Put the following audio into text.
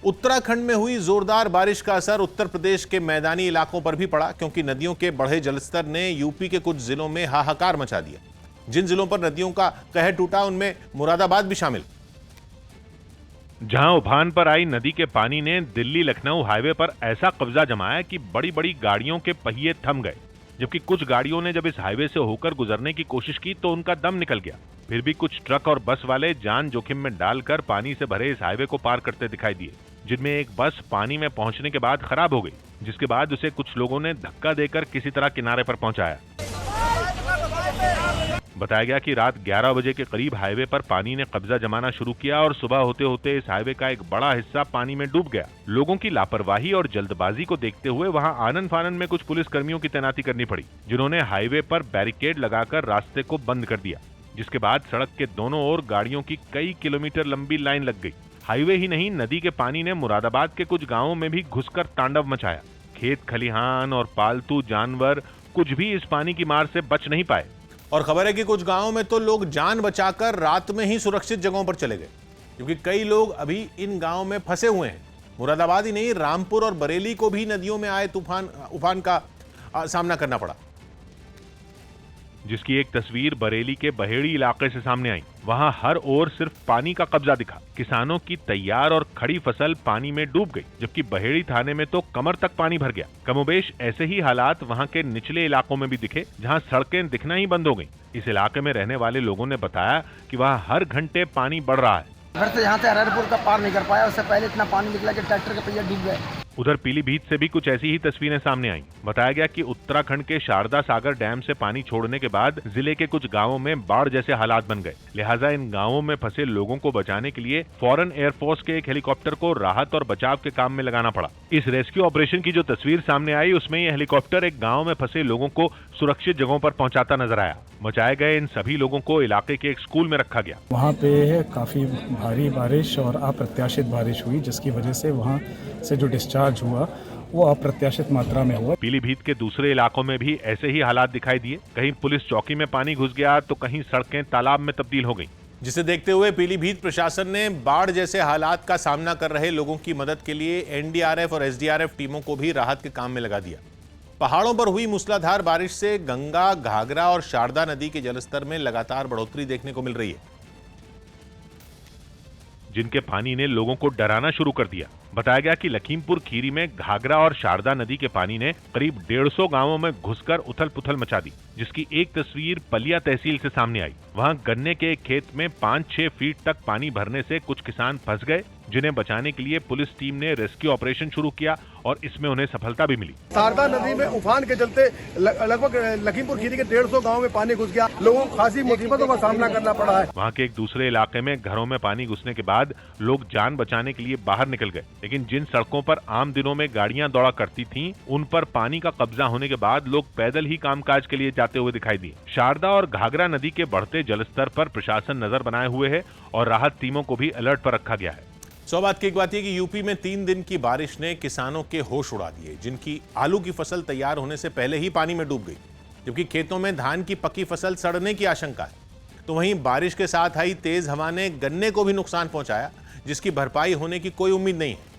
उत्तराखंड में हुई जोरदार बारिश का असर उत्तर प्रदेश के मैदानी इलाकों पर भी पड़ा, क्योंकि नदियों के बढ़े जलस्तर ने यूपी के कुछ जिलों में हाहाकार मचा दिया। जिन जिलों पर नदियों का कहर टूटा उनमें मुरादाबाद भी शामिल। जहां उफान पर आई नदी के पानी ने दिल्ली लखनऊ हाईवे पर ऐसा कब्जा जमाया कि बड़ी बड़ी गाड़ियों के पहिए थम गए, जबकि कुछ गाड़ियों ने जब इस हाईवे से होकर गुजरने की कोशिश की तो उनका दम निकल गया। फिर भी कुछ ट्रक और बस वाले जान जोखिम में डालकर पानी से भरे इस हाईवे को पार करते दिखाई दिए, जिनमें एक बस पानी में पहुंचने के बाद खराब हो गई, जिसके बाद उसे कुछ लोगों ने धक्का देकर किसी तरह किनारे पर पहुंचाया। बताया गया कि रात 11 बजे के करीब हाईवे पर पानी ने कब्जा जमाना शुरू किया और सुबह होते होते इस हाईवे का एक बड़ा हिस्सा पानी में डूब गया। लोगों की लापरवाही और जल्दबाजी को देखते हुए वहां आनन फानन में कुछ पुलिस कर्मियों की तैनाती करनी पड़ी, जिन्होंने हाईवे पर बैरिकेड लगाकर रास्ते को बंद कर दिया, जिसके बाद सड़क के दोनों ओर गाड़ियों की कई किलोमीटर लंबी लाइन लग गई। हाईवे ही नहीं, नदी के पानी ने मुरादाबाद के कुछ गांवों में भी घुसकर तांडव मचाया। खेत खलिहान और पालतू जानवर कुछ भी इस पानी की मार से बच नहीं पाए। और खबर है कि कुछ गांवों में तो लोग जान बचाकर रात में ही सुरक्षित जगहों पर चले गए, क्योंकि कई लोग अभी इन गांवों में फंसे हुए हैं। मुरादाबाद ही नहीं, रामपुर और बरेली को भी नदियों में आए उफान का सामना करना पड़ा, जिसकी एक तस्वीर बरेली के बहेड़ी इलाके से सामने आई। वहां हर ओर सिर्फ पानी का कब्जा दिखा। किसानों की तैयार और खड़ी फसल पानी में डूब गई, जबकि बहेड़ी थाने में तो कमर तक पानी भर गया। कमोबेश ऐसे ही हालात वहां के निचले इलाकों में भी दिखे, जहां सड़कें दिखना ही बंद हो गईं। इस इलाके में रहने वाले लोगों ने बताया कि वहां हर घंटे पानी बढ़ रहा है। घर से यहाँ से हररपुर का पार नहीं कर पाया, उससे पहले इतना पानी निकला कि ट्रैक्टर के पहिए डूब गए। उधर पीलीभीत से भी कुछ ऐसी ही तस्वीरें सामने आईं। बताया गया कि उत्तराखंड के शारदा सागर डैम से पानी छोड़ने के बाद जिले के कुछ गांवों में बाढ़ जैसे हालात बन गए। लिहाजा इन गांवों में फंसे लोगों को बचाने के लिए फॉरेन एयरफोर्स के एक हेलीकॉप्टर को राहत और बचाव के काम में लगाना पड़ा। इस रेस्क्यू ऑपरेशन की जो तस्वीर सामने आई, उसमें यह हेलीकॉप्टर एक गाँव में फंसे लोगों को सुरक्षित जगहों पर पहुंचाता नजर आया। बचाए गए इन सभी लोगों को इलाके के एक स्कूल में रखा गया। वहाँ पे काफी भारी बारिश और अप्रत्याशित बारिश हुई, जिसकी वजह से वहाँ से जो डिस्चार्ज हुआ वो अप्रत्याशित मात्रा में हुआ। पीलीभीत के दूसरे इलाकों में भी ऐसे ही हालात दिखाई दिए। कहीं पुलिस चौकी में पानी घुस गया तो कहीं सड़कें तालाब में तब्दील हो गईं। जिसे देखते हुए पीलीभीत प्रशासन ने बाढ़ जैसे हालात का सामना कर रहे लोगों की मदद के लिए एनडीआरएफ और एसडीआरएफ टीमों को भी राहत के काम में लगा दिया। पहाड़ों पर हुई मूसलाधार बारिश से गंगा, घाघरा और शारदा नदी के जलस्तर में लगातार बढ़ोतरी देखने को मिल रही है, जिनके पानी ने लोगों को डराना शुरू कर दिया। बताया गया कि लखीमपुर खीरी में घाघरा और शारदा नदी के पानी ने करीब 150 गांवों में घुसकर उथल पुथल मचा दी, जिसकी एक तस्वीर पलिया तहसील से सामने आई। वहां गन्ने के एक खेत में 5-6 फीट तक पानी भरने से कुछ किसान फंस गए, जिन्हें बचाने के लिए पुलिस टीम ने रेस्क्यू ऑपरेशन शुरू किया और इसमें उन्हें सफलता भी मिली। शारदा नदी में उफान के चलते लगभग लखीमपुर खीरी के 150 गाँव में पानी घुस गया। लोगों को खासी मुसीबतों का सामना करना पड़ा है। वहाँ के एक दूसरे इलाके में घरों में पानी घुसने के बाद लोग जान बचाने के लिए बाहर निकल गए, लेकिन जिन सड़कों पर आम दिनों में गाड़ियां दौड़ा करती थीं, उन पर पानी का कब्जा होने के बाद लोग पैदल ही कामकाज के लिए जाते हुए दिखाई दिए। शारदा और घाघरा नदी के बढ़ते जलस्तर पर प्रशासन नजर बनाए हुए है और राहत टीमों को भी अलर्ट पर रखा गया है। सौभाग्य की एक बात यह कि यूपी में 3 दिन की बारिश ने किसानों के होश उड़ा दिए, जिनकी आलू की फसल तैयार होने से पहले ही पानी में डूब गई, जबकि खेतों में धान की पकी फसल सड़ने की आशंका है। तो वहीं बारिश के साथ आई तेज हवा ने गन्ने को भी नुकसान पहुंचाया, जिसकी भरपाई होने की कोई उम्मीद नहीं है।